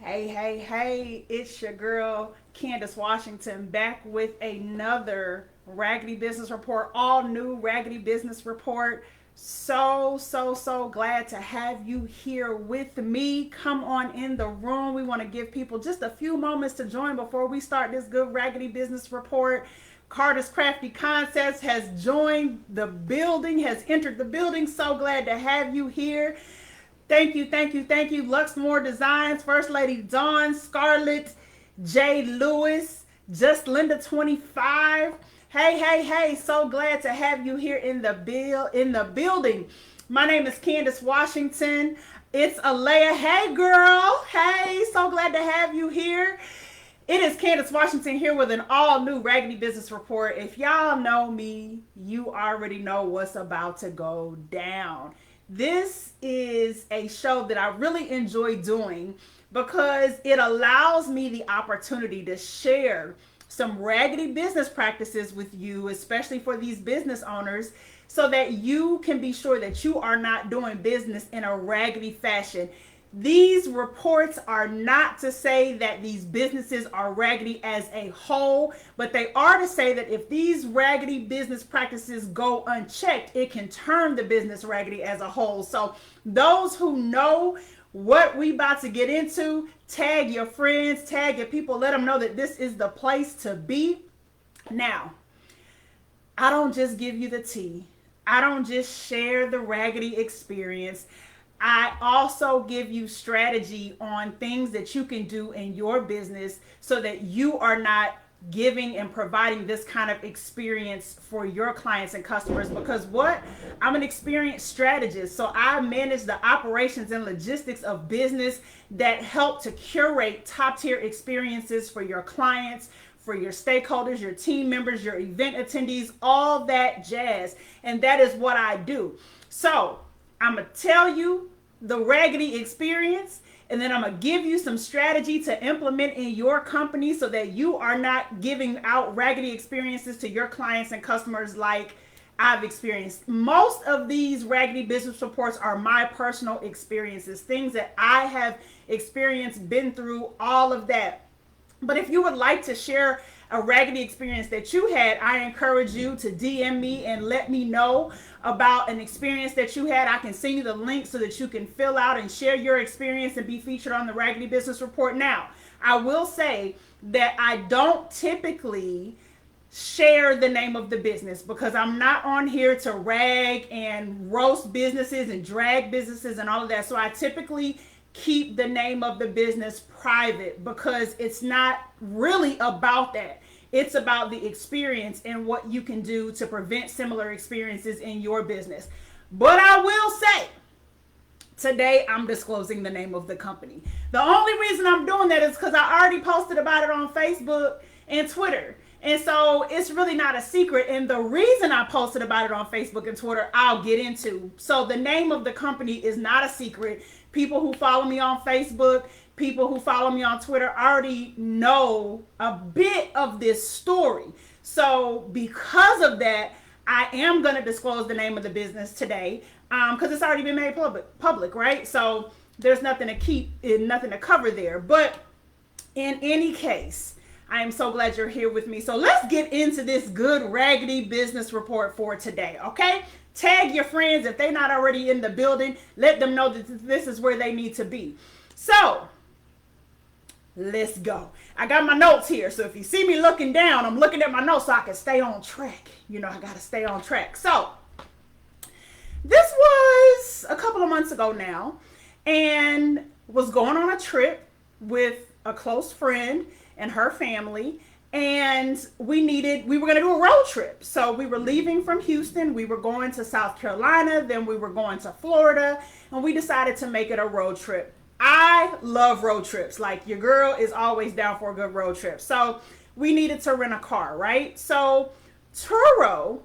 Hey, it's your girl, Candice Washington, back with another Raggedy Business Report, all new Raggedy Business Report. So glad to have you here with me. Come on in the room. We want to give people just a few moments to join before we start this good Raggedy Business Report. Carter's Crafty Concepts has joined the building, has entered the building. So glad to have you here. Thank you. Luxmore Designs, First Lady Dawn, Scarlett, J. Lewis, Just Linda 25. Hey. So glad to have you here in the building. My name is Candice Washington. It's Alea. Hey girl. Hey, so glad to have you here. It is Candice Washington here with an all new Raggedy Business Report. If y'all know me, you already know what's about to go down. This is a show that I really enjoy doing because it allows me the opportunity to share some raggedy business practices with you, especially for these business owners, so that you can be sure that you are not doing business in a raggedy fashion. These reports are not to say that these businesses are raggedy as a whole, but they are to say that if these raggedy business practices go unchecked, it can turn the business raggedy as a whole. So those who know what we about to get into, tag your friends, tag your people, let them know that this is the place to be. Now, I don't just give you the tea. I don't just share the raggedy experience. I also give you strategy on things that you can do in your business so that you are not giving and providing this kind of experience for your clients and customers. Because what? I'm an experienced strategist. So I manage the operations and logistics of business that help to curate top tier experiences for your clients, for your stakeholders, your team members, your event attendees, all that jazz. And that is what I do. So I'm going to tell you the raggedy experience, and then I'm going to give you some strategy to implement in your company so that you are not giving out raggedy experiences to your clients and customers like I've experienced. Most of these raggedy business reports are my personal experiences, things that I have experienced, been through, all of that. But if you would like to share a raggedy experience that you had, I encourage you to DM me and let me know about an experience that you had. I can send you the link so that you can fill out and share your experience and be featured on the Raggedy Business Report. Now, I will say that I don't typically share the name of the business because I'm not on here to rag and roast businesses and drag businesses and all of that. So I typically keep the name of the business private because it's not really about that. It's about the experience and what you can do to prevent similar experiences in your business. But I will say, today I'm disclosing the name of the company. The only reason I'm doing that is because I already posted about it on Facebook and Twitter. And so it's really not a secret. And the reason I posted about it on Facebook and Twitter, I'll get into. So the name of the company is not a secret. People who follow me on Facebook, people who follow me on Twitter already know a bit of this story. So because of that, I am going to disclose the name of the business today because it's already been made public, right? So there's nothing to keep, nothing to cover there. But in any case, I am so glad you're here with me. So let's get into this good raggedy business report for today, okay? Tag your friends if they're not already in the building. Let them know that this is where they need to be. So let's go. I got my notes here. So if you see me looking down, I'm looking at my notes so I can stay on track. You know, I got to stay on track. So this was a couple of months ago now and was going on a trip with a close friend and her family. And we were going to do a road trip. So we were leaving from Houston. We were going to South Carolina. Then we were going to Florida. And we decided to make it a road trip. I love road trips. Like, your girl is always down for a good road trip. So we needed to rent a car, right? So Turo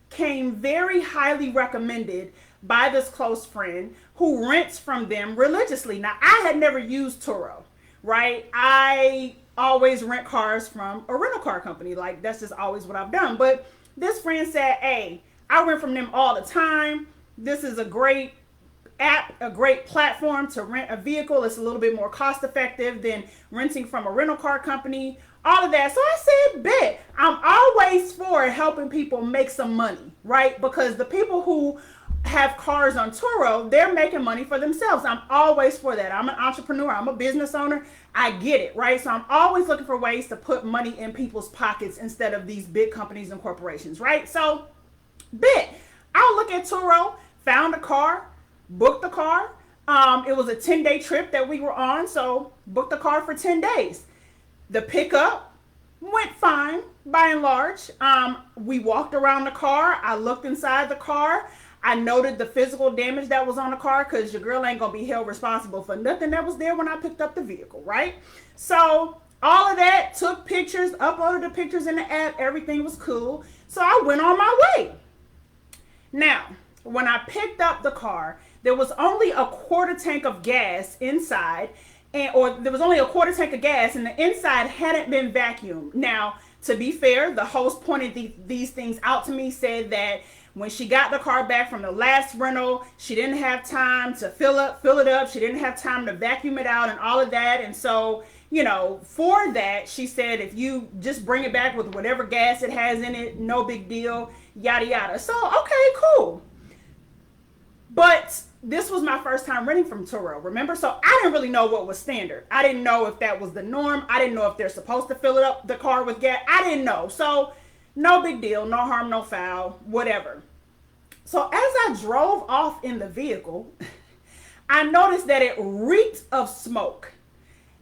came very highly recommended by this close friend who rents from them religiously. Now, I had never used Turo, right? I always rent cars from a rental car company. Like, that's just always what I've done. But this friend said, hey, I rent from them all the time. This is a great app, a great platform to rent a vehicle. It's a little bit more cost effective than renting from a rental car company, all of that. So I said, bet. I'm always for helping people make some money, right? Because the people who have cars on Turo, they're making money for themselves. I'm always for that. I'm an entrepreneur. I'm a business owner. I get it, right? So I'm always looking for ways to put money in people's pockets instead of these big companies and corporations, right? So, bet. I'll look at Turo, found a car, booked the car. It was a 10-day trip that we were on, so booked the car for 10 days. The pickup went fine by and large. We walked around the car. I looked inside the car. I noted the physical damage that was on the car because your girl ain't going to be held responsible for nothing that was there when I picked up the vehicle, right? So all of that, took pictures, uploaded the pictures in the app. Everything was cool. So I went on my way. Now, when I picked up the car, there was only a quarter tank of gas inside, or there was only a quarter tank of gas, and the inside hadn't been vacuumed. Now, to be fair, the host pointed these things out to me, said that when she got the car back from the last rental, she didn't have time to fill it up. She didn't have time to vacuum it out and all of that. And so, for that, she said, if you just bring it back with whatever gas it has in it, no big deal, yada, yada. So, okay, cool. But this was my first time renting from Turo, remember? So I didn't really know what was standard. I didn't know if that was the norm. I didn't know if they're supposed to fill it up, the car with gas. I didn't know. So no big deal, no harm, no foul, whatever. So as I drove off in the vehicle, I noticed that it reeked of smoke.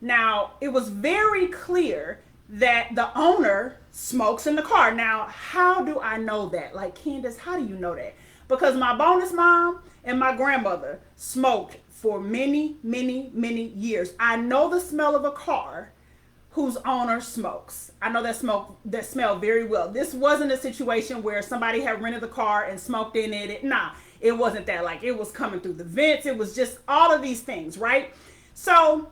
Now, it was very clear that the owner smokes in the car. Now, how do I know that? Like, Candice, how do you know that? Because my bonus mom and my grandmother smoked for many, many, many years. I know the smell of a car whose owner smokes. I know that smell very well. This wasn't a situation where somebody had rented the car and smoked in it. Nah, it wasn't that. Like, it was coming through the vents. It was just all of these things, right? So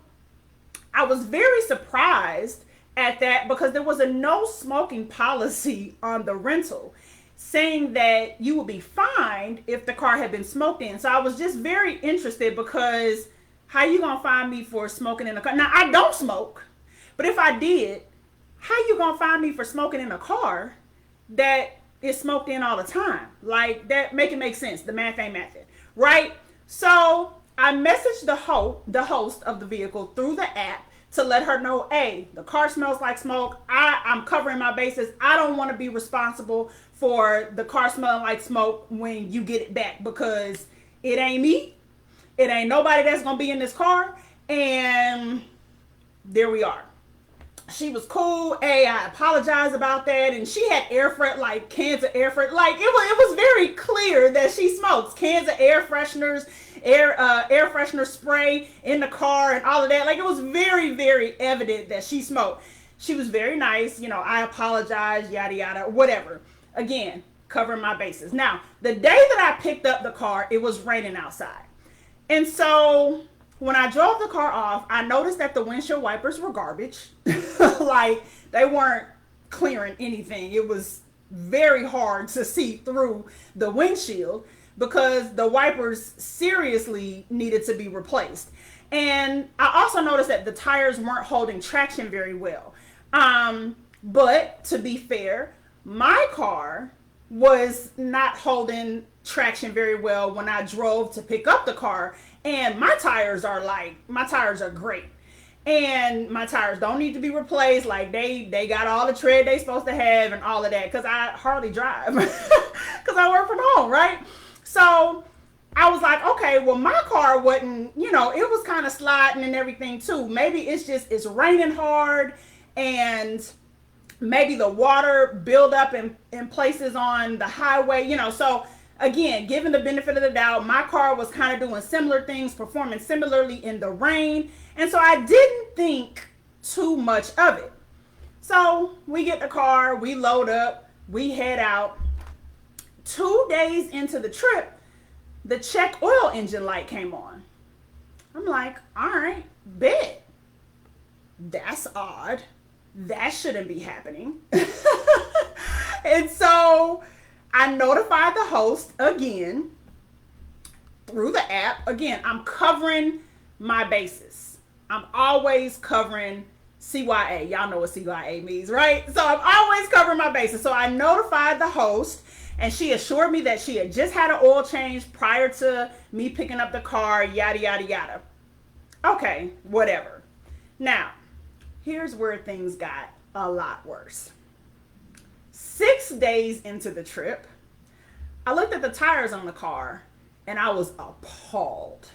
I was very surprised at that because there was a no smoking policy on the rental, saying that you would be fined if the car had been smoked in. So I was just very interested because how you gonna fine me for smoking in a car? Now, I don't smoke, but if I did, how you gonna fine me for smoking in a car that is smoked in all the time? Like, that make it make sense. The math ain't mathing, right? So I messaged the host of the vehicle through the app to let her know, hey, the car smells like smoke. I'm covering my bases. I don't want to be responsible for the car smelling like smoke when you get it back because it ain't me. It ain't nobody that's going to be in this car. And there we are. She was cool. Hey, I apologize about that. And she had cans of air fresheners. Like, it was very clear that she smokes. Cans of air fresheners, air freshener spray in the car and all of that. Like, it was very, very evident that she smoked. She was very nice. I apologize, yada, yada, whatever. Again, covering my bases. Now, the day that I picked up the car, it was raining outside. And so when I drove the car off, I noticed that the windshield wipers were garbage. Like, they weren't clearing anything. It was very hard to see through the windshield because the wipers seriously needed to be replaced. And I also noticed that the tires weren't holding traction very well. But to be fair, my car was not holding traction very well when I drove to pick up the car. And my tires are great. And my tires don't need to be replaced. Like, they got all the tread they supposed to have and all of that because I hardly drive because I work from home, right? So I was like, okay, well, my car wasn't, it was kind of sliding and everything too. Maybe it's raining hard and maybe the water build up in places on the highway, So again, given the benefit of the doubt, my car was kind of doing similar things, performing similarly in the rain. And so I didn't think too much of it. So we get the car, we load up, we head out. 2 days into the trip, the check oil engine light came on. I'm like, all right, bet. That's odd. That shouldn't be happening. And so I notified the host again, through the app. Again, I'm covering my bases. I'm always covering CYA. Y'all know what CYA means, right? So I'm always covering my bases. So I notified the host, and she assured me that she had just had an oil change prior to me picking up the car, yada, yada, yada. Okay, whatever. Now, here's where things got a lot worse. 6 days into the trip, I looked at the tires on the car and I was appalled.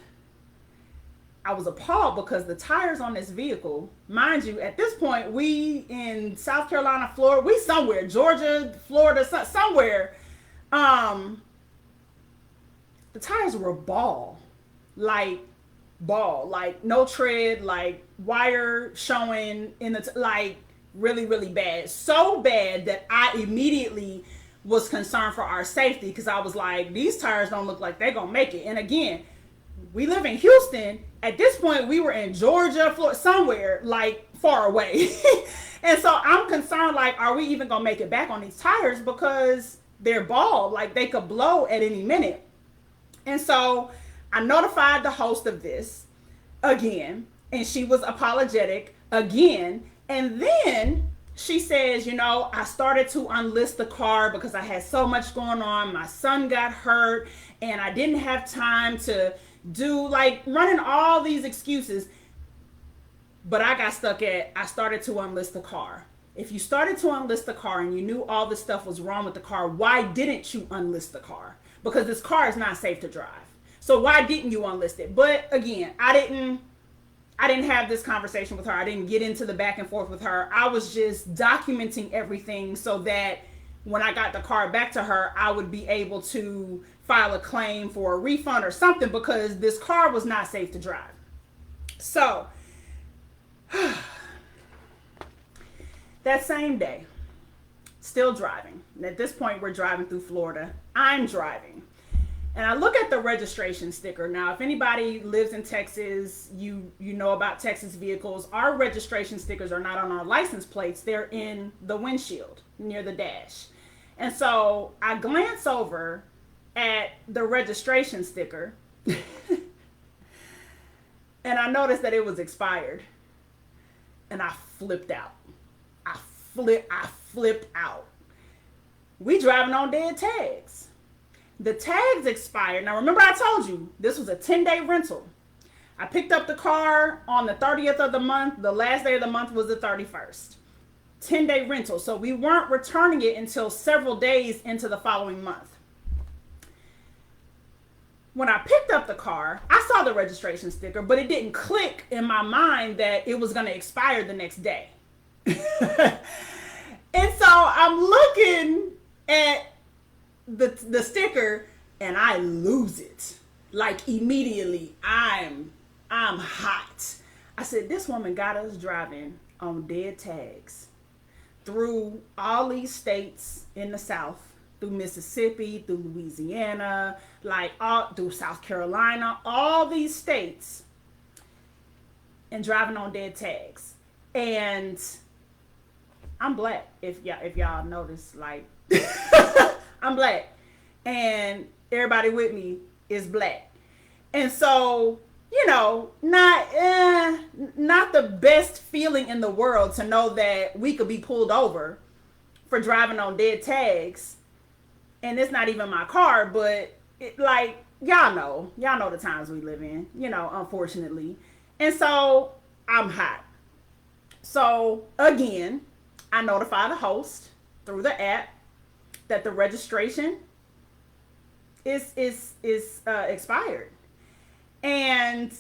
I was appalled because the tires on this vehicle, mind you, at this point, we in South Carolina, Florida, we somewhere, Georgia, Florida, somewhere. The tires were like no tread, like wire showing in the, like really, really bad. So bad that I immediately was concerned for our safety because I was like, these tires don't look like they're going to make it. And again, we live in Houston. At this point, we were in Georgia, Florida, somewhere like far away. And so I'm concerned, like, are we even going to make it back on these tires because they're bald, like they could blow at any minute. And so I notified the host of this again, and she was apologetic again. And then she says, I started to unlist the car because I had so much going on. My son got hurt and I didn't have time to do, like, running all these excuses. But I got stuck at, I started to unlist the car. If you started to unlist the car and you knew all this stuff was wrong with the car, why didn't you unlist the car? Because this car is not safe to drive. So why didn't you unlist it? But again, I didn't have this conversation with her. I didn't get into the back and forth with her. I was just documenting everything so that when I got the car back to her, I would be able to file a claim for a refund or something because this car was not safe to drive. So that same day, still driving. And at this point, we're driving through Florida. I'm driving. And I look at the registration sticker. Now, if anybody lives in Texas, you know about Texas vehicles. Our registration stickers are not on our license plates. They're in the windshield near the dash. And so I glance over at the registration sticker and I noticed that it was expired. And I flipped out. I flipped out. We driving on dead tags. The tags expired. Now remember I told you this was a 10-day rental. I picked up the car on the 30th of the month. The last day of the month was the 31st. 10-day rental. So we weren't returning it until several days into the following month. When I picked up the car, I saw the registration sticker, but it didn't click in my mind that it was going to expire the next day. And so I'm looking at the sticker and I lose it. Like immediately, I'm hot. I said, this woman got us driving on dead tags through all these states in the South, through Mississippi, through Louisiana, like all through South Carolina, all these states, and driving on dead tags. And I'm black, if y'all notice, like I'm black and everybody with me is black. And so, not the best feeling in the world to know that we could be pulled over for driving on dead tags. And it's not even my car, but y'all know the times we live in, unfortunately. And so I'm hot. So again, I notify the host through the app that the registration is expired. And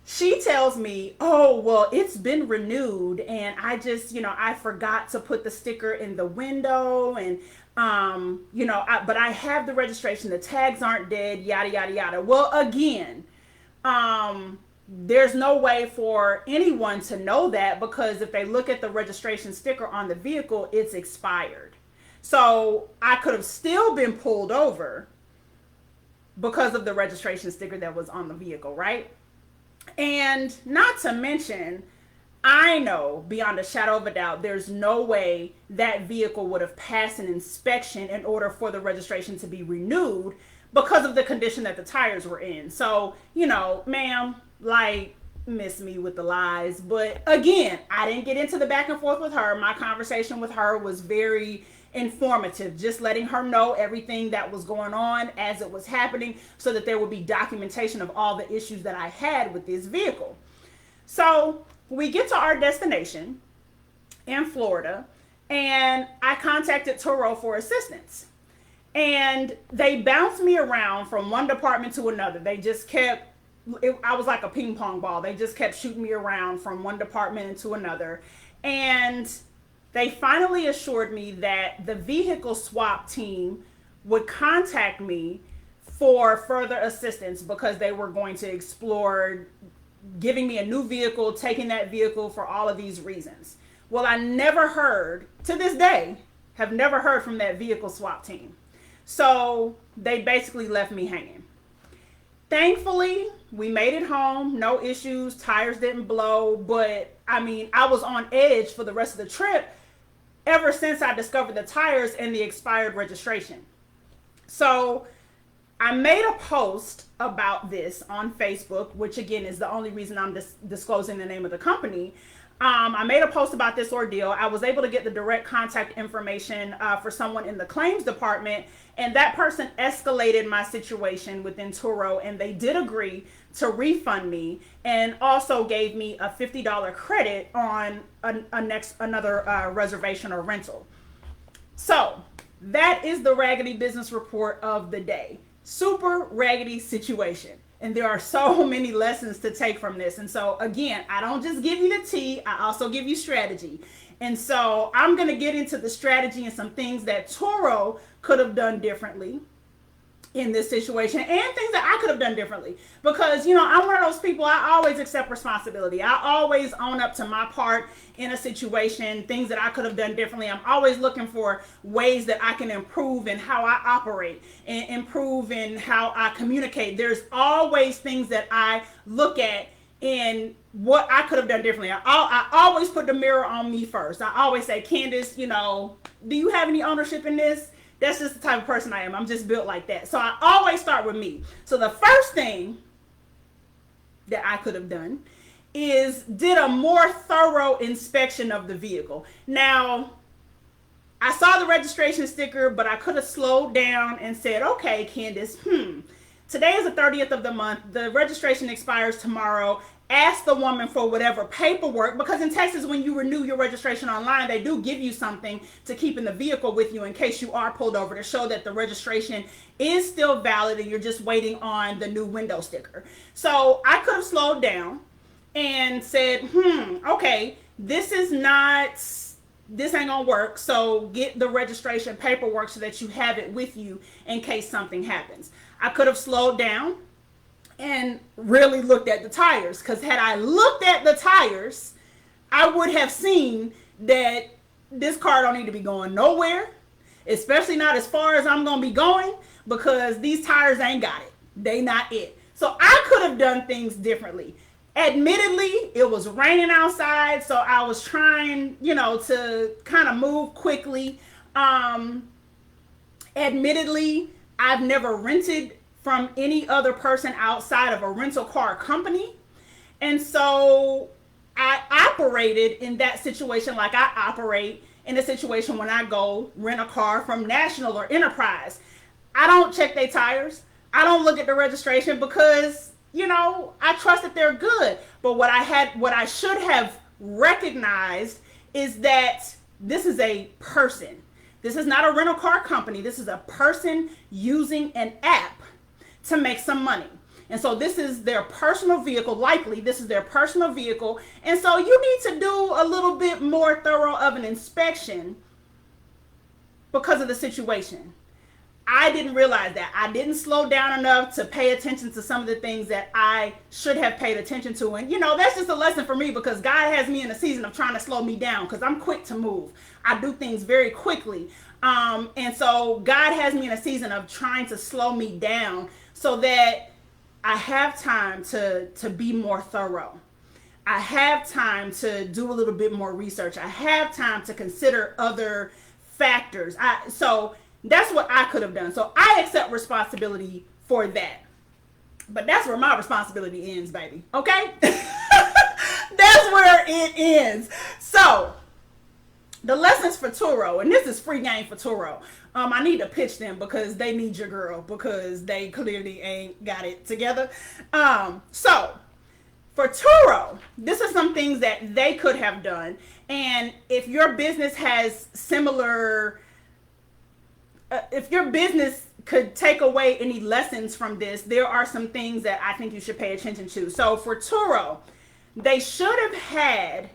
she tells me, oh, well, it's been renewed. And I just, I forgot to put the sticker in the window and, but I have the registration. The tags aren't dead, yada, yada, yada. Well, again, there's no way for anyone to know that because if they look at the registration sticker on the vehicle, it's expired. So I could have still been pulled over because of the registration sticker that was on the vehicle, right? And not to mention, I know beyond a shadow of a doubt, there's no way that vehicle would have passed an inspection in order for the registration to be renewed because of the condition that the tires were in. So, ma'am, like, miss me with the lies. But again, I didn't get into the back and forth with her. My conversation with her was very informative, just letting her know everything that was going on as it was happening so that there would be documentation of all the issues that I had with this vehicle. So we get to our destination in Florida, and I contacted Turo for assistance. And they bounced me around from one department to another. They just kept, I was like a ping pong ball. They just kept shooting me around from one department into another. And they finally assured me that the vehicle swap team would contact me for further assistance because they were going to explore giving me a new vehicle, taking that vehicle for all of these reasons. Well, I never heard, to this day, have never heard from that vehicle swap team. So they basically left me hanging. Thankfully, we made it home, no issues, tires didn't blow, but I was on edge for the rest of the trip ever since I discovered the tires and the expired registration. So I made a post about this on Facebook, which again is the only reason I'm disclosing the name of the company. I made a post about this ordeal. I was able to get the direct contact information for someone in the claims department, and that person escalated my situation within Turo, and they did agree to refund me and also gave me a $50 credit on another reservation or rental. So that is the Raggedy Business Report of the day. Super raggedy situation. And there are so many lessons to take from this. And so again, I don't just give you the tea, I also give you strategy. And so I'm going to get into the strategy and some things that Turo could have done differently in this situation, and things that I could have done differently, because I'm one of those people, I always accept responsibility. I always own up to my part in a situation, things that I could have done differently. I'm always looking for ways that I can improve in how I operate and improve in how I communicate. There's always things that I look at in what I could have done differently. I always put the mirror on me first. I always say, Candice, do you have any ownership in this? That's just the type of person I am. I'm just built like that. So I always start with me. So the first thing that I could have done is did a more thorough inspection of the vehicle. Now, I saw the registration sticker, but I could have slowed down and said, okay, Candice, today is the 30th of the month. The registration expires tomorrow. Ask the woman for whatever paperwork, because in Texas, when you renew your registration online, they do give you something to keep in the vehicle with you in case you are pulled over, to show that the registration is still valid and you're just waiting on the new window sticker. So I could have slowed down and said, okay, this ain't gonna work. So get the registration paperwork so that you have it with you in case something happens. I could have slowed down and really looked at the tires, because had I looked at the tires, I would have seen that this car don't need to be going nowhere, especially not as far as I'm gonna be going, because these tires ain't got it. They not it. So I could have done things differently. Admittedly, it was raining outside, so I was trying, to kind of move quickly. Admittedly, I've never rented from any other person outside of a rental car company. And so I operated in that situation like I operate in a situation when I go rent a car from National or Enterprise. I don't check their tires. I don't look at the registration, because, I trust that they're good. But what I should have recognized is that this is a person. This is not a rental car company. This is a person using an app to make some money. And so this is their personal vehicle. Likely this is their personal vehicle. And so you need to do a little bit more thorough of an inspection because of the situation. I didn't realize that. I didn't slow down enough to pay attention to some of the things that I should have paid attention to. And that's just a lesson for me, because God has me in a season of trying to slow me down, because I'm quick to move. I do things very quickly. And so God has me in a season of trying to slow me down so that I have time to be more thorough. I have time to do a little bit more research. I have time to consider other factors. So That's what I could have done. So I accept responsibility for that. But that's where my responsibility ends, baby. Okay? That's where it ends. So, the lessons for Turo, and this is free game for Turo. I need to pitch them because they need your girl because they clearly ain't got it together. So, for Turo, this is some things that they could have done. And if your business has similar, if your business could take away any lessons from this, there are some things that I think you should pay attention to. So for Turo, they should have had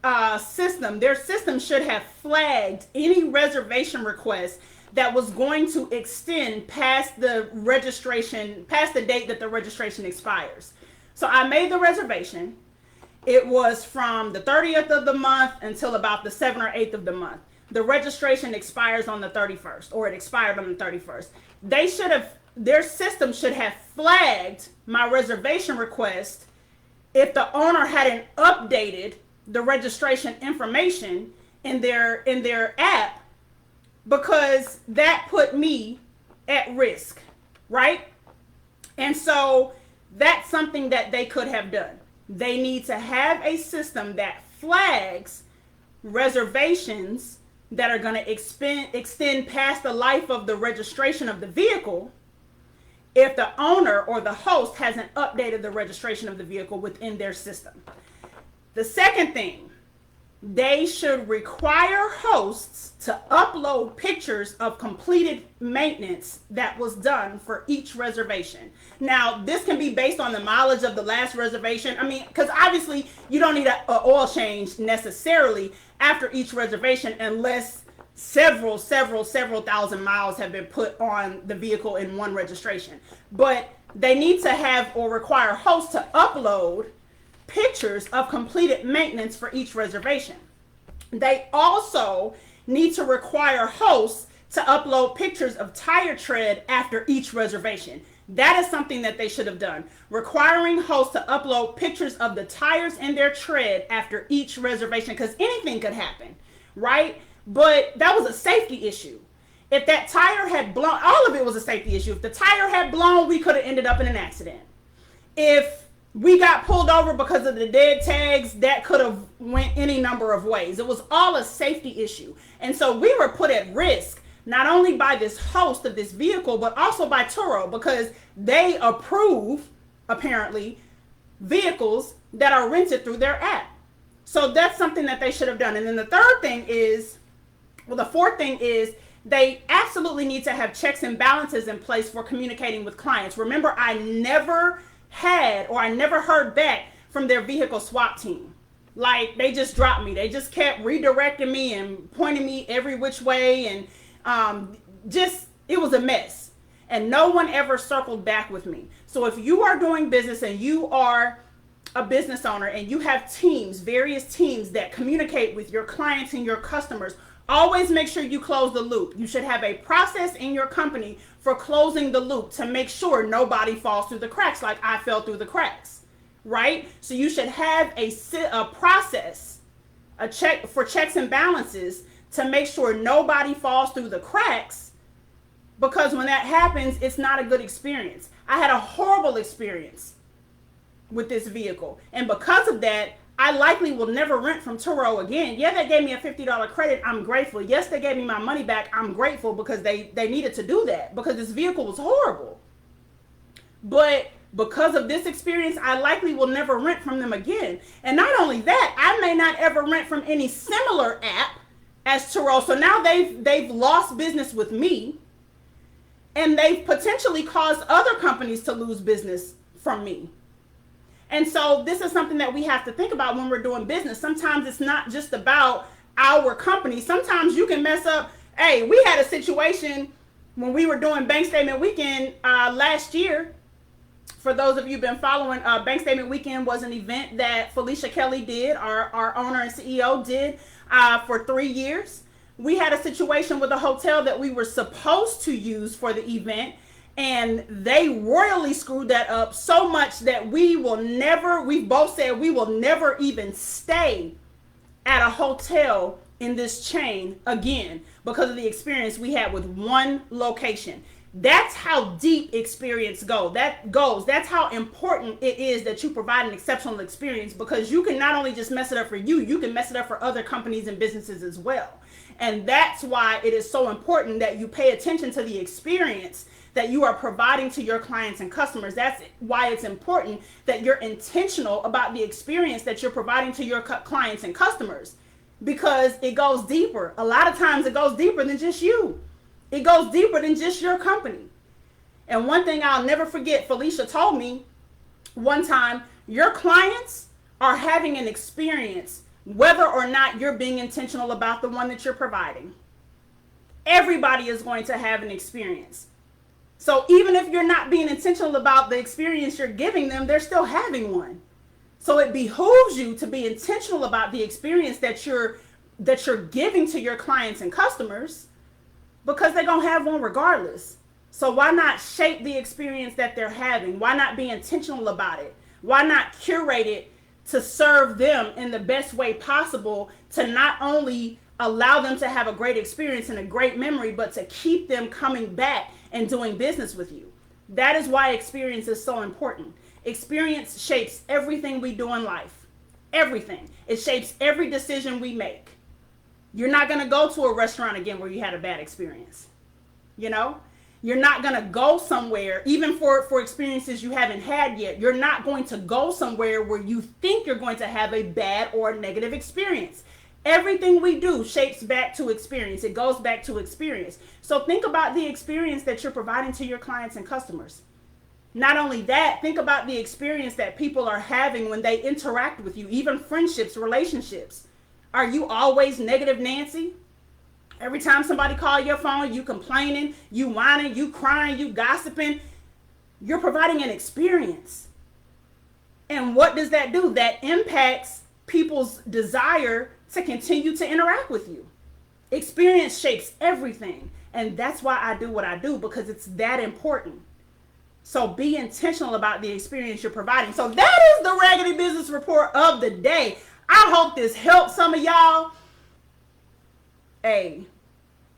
a system. Their system should have flagged any reservation request that was going to extend past the registration, past the date that the registration expires. So I made the reservation. It was from the 30th of the month until about the 7th or 8th of the month. The registration expires on the 31st, or it expired on the 31st. Their system should have flagged my reservation request if the owner hadn't updated the registration information in their app, because that put me at risk, right? And so that's something that they could have done. They need to have a system that flags reservations that are going to extend past the life of the registration of the vehicle if the owner or the host hasn't updated the registration of the vehicle within their system. The second thing, they should require hosts to upload pictures of completed maintenance that was done for each reservation. Now, this can be based on the mileage of the last reservation. I mean, because obviously you don't need an oil change necessarily after each reservation unless several thousand miles have been put on the vehicle in one registration. But they need to have or require hosts to upload pictures of completed maintenance for each reservation. They also need to require hosts to upload pictures of tire tread after each reservation. That is something that they should have done. Requiring hosts to upload pictures of the tires and their tread after each reservation, because anything could happen, right? But that was a safety issue. If that tire had blown, all of it was a safety issue. If the tire had blown, we could have ended up in an accident. If we got pulled over because of the dead tags, that could have went any number of ways. It was all a safety issue. And so we were put at risk, not only by this host of this vehicle, but also by Turo, because they approve, apparently, vehicles that are rented through their app. So that's something that they should have done. And then the fourth thing is they absolutely need to have checks and balances in place for communicating with clients. Remember, I never heard back from their vehicle swap team. Like, they just dropped me. They just kept redirecting me and pointing me every which way, and it was a mess. And no one ever circled back with me. So if you are doing business and you are a business owner and you have teams, various teams that communicate with your clients and your customers, always make sure you close the loop. You should have a process in your company for closing the loop to make sure nobody falls through the cracks like I fell through the cracks, right? So you should have a process, a check for checks and balances to make sure nobody falls through the cracks, because when that happens, it's not a good experience. I had a horrible experience with this vehicle, and because of that, I likely will never rent from Turo again. Yeah, they gave me a $50 credit. I'm grateful. Yes, they gave me my money back. I'm grateful because they needed to do that because this vehicle was horrible. But because of this experience, I likely will never rent from them again. And not only that, I may not ever rent from any similar app as Turo. So now they've lost business with me, and they've potentially caused other companies to lose business from me. And so this is something that we have to think about when we're doing business. Sometimes it's not just about our company. Sometimes you can mess up. Hey, we had a situation when we were doing Bank Statement Weekend last year. For those of you who've been following, Bank Statement Weekend was an event that Felicia Kelly did, our owner and CEO did for 3 years. We had a situation with a hotel that we were supposed to use for the event, and they royally screwed that up so much that we both said we will never even stay at a hotel in this chain again because of the experience we had with one location. That's how deep experience goes. That's how important it is that you provide an exceptional experience, because you can not only just mess it up for you, you can mess it up for other companies and businesses as well. And that's why it is so important that you pay attention to the experience that you are providing to your clients and customers. That's why it's important that you're intentional about the experience that you're providing to your clients and customers, because it goes deeper. A lot of times it goes deeper than just you. It goes deeper than just your company. And one thing I'll never forget, Felicia told me one time, your clients are having an experience whether or not you're being intentional about the one that you're providing. Everybody is going to have an experience. So even if you're not being intentional about the experience you're giving them, they're still having one. So it behooves you to be intentional about the experience that you're giving to your clients and customers, because they're going to have one regardless. So why not shape the experience that they're having? Why not be intentional about it? Why not curate it to serve them in the best way possible, to not only allow them to have a great experience and a great memory, but to keep them coming back and doing business with you? That is why experience is so important. Experience shapes everything we do in life. Everything. It shapes every decision we make. You're not going to go to a restaurant again where you had a bad experience. You know, you're not going to go somewhere, even for experiences you haven't had yet. You're not going to go somewhere where you think you're going to have a bad or negative experience. Everything we do shapes back to experience. It goes back to experience. So think about the experience that you're providing to your clients and customers. Not only that, think about the experience that people are having when they interact with you, even friendships, relationships. Are you always negative Nancy? Every time somebody calls your phone, you complaining, you whining, you crying, you gossiping. You're providing an experience. And what does that do? That impacts people's desire to continue to interact with you. Experience shapes everything. And that's why I do what I do, because it's that important. So be intentional about the experience you're providing. So that is the Raggedy Business Report of the day. I hope this helps some of y'all. Hey,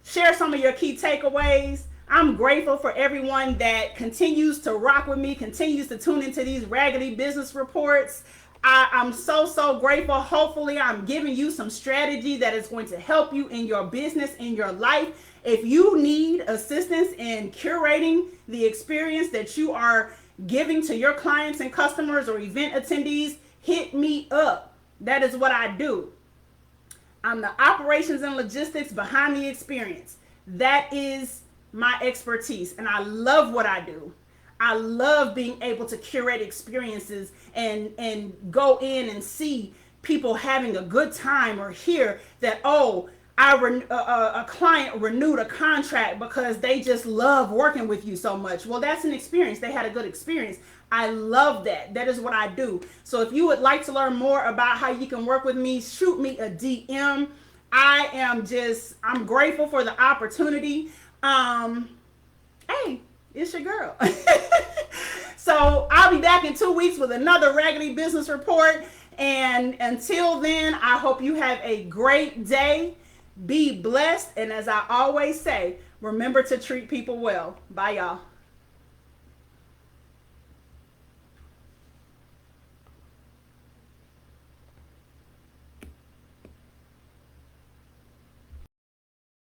share some of your key takeaways. I'm grateful for everyone that continues to rock with me, continues to tune into these Raggedy Business Reports. I'm so grateful. Hopefully, I'm giving you some strategy that is going to help you in your business, in your life. If you need assistance in curating the experience that you are giving to your clients and customers or event attendees, hit me up. That is what I do. I'm the operations and logistics behind the experience. That is my expertise, and I love what I do. I love being able to curate experiences and go in and see people having a good time, or hear that, oh, a client renewed a contract because they just love working with you so much. Well, that's an experience. They had a good experience. I love that. That is what I do. So if you would like to learn more about how you can work with me, shoot me a DM. I'm grateful for the opportunity. Hey, it's your girl. So I'll be back in 2 weeks with another Raggedy Business Report. And until then, I hope you have a great day. Be blessed. And as I always say, remember to treat people well. Bye, y'all.